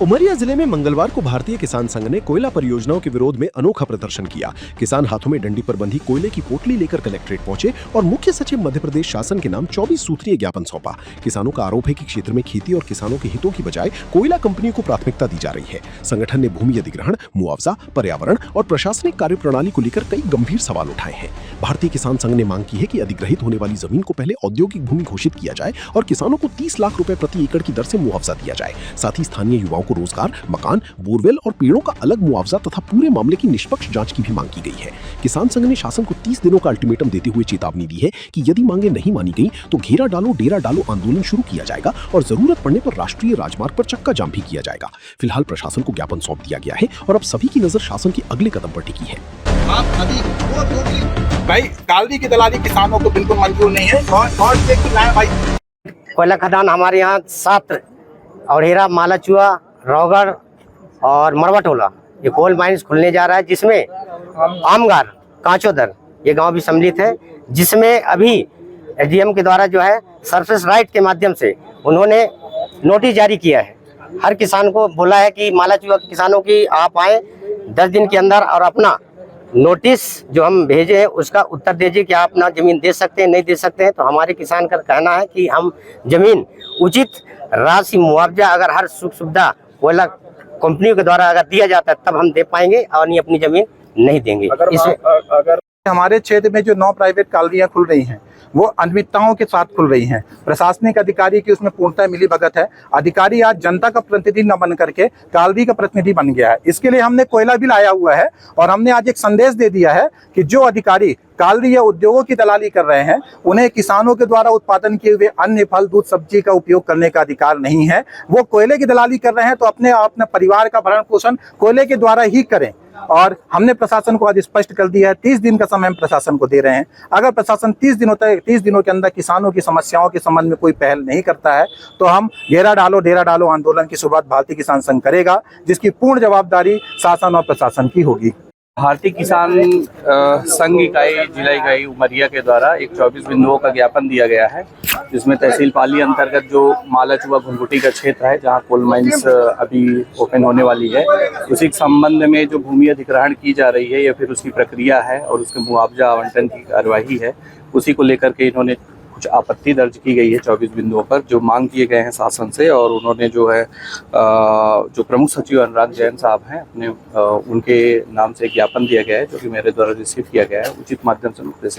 उमरिया जिले में मंगलवार को भारतीय किसान संघ ने कोयला परियोजनाओं के विरोध में अनोखा प्रदर्शन किया। किसान हाथों में डंडी पर बंधी कोयले की पोटली लेकर कलेक्ट्रेट पहुंचे और मुख्य सचिव मध्य प्रदेश शासन के नाम 24 सूत्रीय ज्ञापन सौंपा। किसानों का आरोप है कि क्षेत्र में खेती और किसानों के हितों की बजाय कोयला कंपनियों को प्राथमिकता दी जा रही है। संगठन ने भूमि अधिग्रहण, मुआवजा, पर्यावरण और प्रशासनिक कार्यप्रणाली को लेकर कई गंभीर सवाल उठाए हैं। भारतीय किसान संघ ने मांग की है कि अधिग्रहित होने वाली जमीन को पहले औद्योगिक भूमि घोषित किया जाए और किसानों को 30 लाख रुपए प्रति एकड़ की दर से मुआवजा दिया जाए। साथ ही स्थानीय युवाओं को रोजगार, मकान, बोरवेल और पेड़ों का अलग मुआवजा तथा पूरे मामले की निष्पक्ष जांच की भी मांग की गई है। किसान संघ ने शासन को 30 दिनों का अल्टीमेटम देते हुए चेतावनी दी है कि यदि मांगे नहीं मानी गई तो घेरा डालो डेरा डालो आंदोलन शुरू किया जाएगा और जरूरत पड़ने पर राष्ट्रीय राजमार्ग पर चक्का जाम भी किया जाएगा। फिलहाल प्रशासन को ज्ञापन सौंप दिया गया है और अब सभी की नजर शासन के अगले कदम पर टिकी है। भाई कालवी की दलाली किसानों को बिल्कुल मंजूर नहीं है और भाई कोयला खदान हमारे यहाँ 7 और हेरा, मालाचुआ, रौगढ़ और मरवा टोला ये कोल माइंस खुलने जा रहा है, जिसमें आमगार, कांचोदर ये गांव भी सम्मिलित है, जिसमें अभी एसडीएम के द्वारा जो है सरफेस राइट के माध्यम से उन्होंने नोटिस जारी किया है। हर किसान को बोला है कि मालाचुआ के किसानों की आप आए 10 दिन के अंदर और अपना नोटिस जो हम भेजे हैं उसका उत्तर दीजिए कि आप अपना जमीन दे सकते हैं, नहीं दे सकते हैं। तो हमारे किसान का कहना है कि हम जमीन उचित राशि मुआवजा अगर हर सुख सुविधा कोयला कंपनियों के द्वारा अगर दिया जाता है तब हम दे पाएंगे और नहीं अपनी जमीन नहीं देंगे। अगर हमारे क्षेत्र में जो 9 प्राइवेट कालवियां खुल रही हैं वो अनियमितताओं के साथ खुल रही हैं। प्रशासनिक अधिकारी की उसमें पूर्णतः मिलीभगत है। अधिकारी आज जनता का प्रतिनिधि न बन करके कालवी का प्रतिनिधि बन गया है। इसके लिए हमने कोयला बिल आया हुआ है और हमने आज एक संदेश दे दिया है कि जो अधिकारी कालवी या उद्योगों की दलाली कर रहे हैं उन्हें किसानों के द्वारा उत्पादन किए हुए अन्य फल, दूध, सब्जी का उपयोग करने का अधिकार नहीं है। वो कोयले की दलाली कर रहे हैं तो अपने परिवार का भरण पोषण कोयले के द्वारा ही करें। और हमने प्रशासन को आज स्पष्ट कर दिया है, 30 दिन का समय हम प्रशासन को दे रहे हैं। अगर प्रशासन 30 दिनों के अंदर किसानों की समस्याओं के संबंध में कोई पहल नहीं करता है तो हम घेरा डालो डेरा डालो आंदोलन की शुरुआत भारतीय किसान संघ करेगा, जिसकी पूर्ण जवाबदारी शासन और प्रशासन की होगी। भारतीय किसान संघ इकाई जिला इकाई उमरिया के द्वारा एक 24 बिंदुओं का ज्ञापन दिया गया है, जिसमें तहसील पाली अंतर्गत जो मालाचुआ घुंघुटी का क्षेत्र है जहां कोल माइंस अभी ओपन होने वाली है, उसी के संबंध में जो भूमि अधिग्रहण की जा रही है या फिर उसकी प्रक्रिया है और उसके मुआवजा आवंटन की कार्यवाही है, उसी को लेकर के इन्होंने कुछ आपत्ति दर्ज की गई है 24 बिंदुओं पर जो मांग किए गए हैं शासन से। और उन्होंने जो है जो प्रमुख सचिव अनुराग जैन साहब हैं अपने उनके नाम से ज्ञापन दिया गया है जो कि मेरे द्वारा रिसीव किया गया है, उचित माध्यम से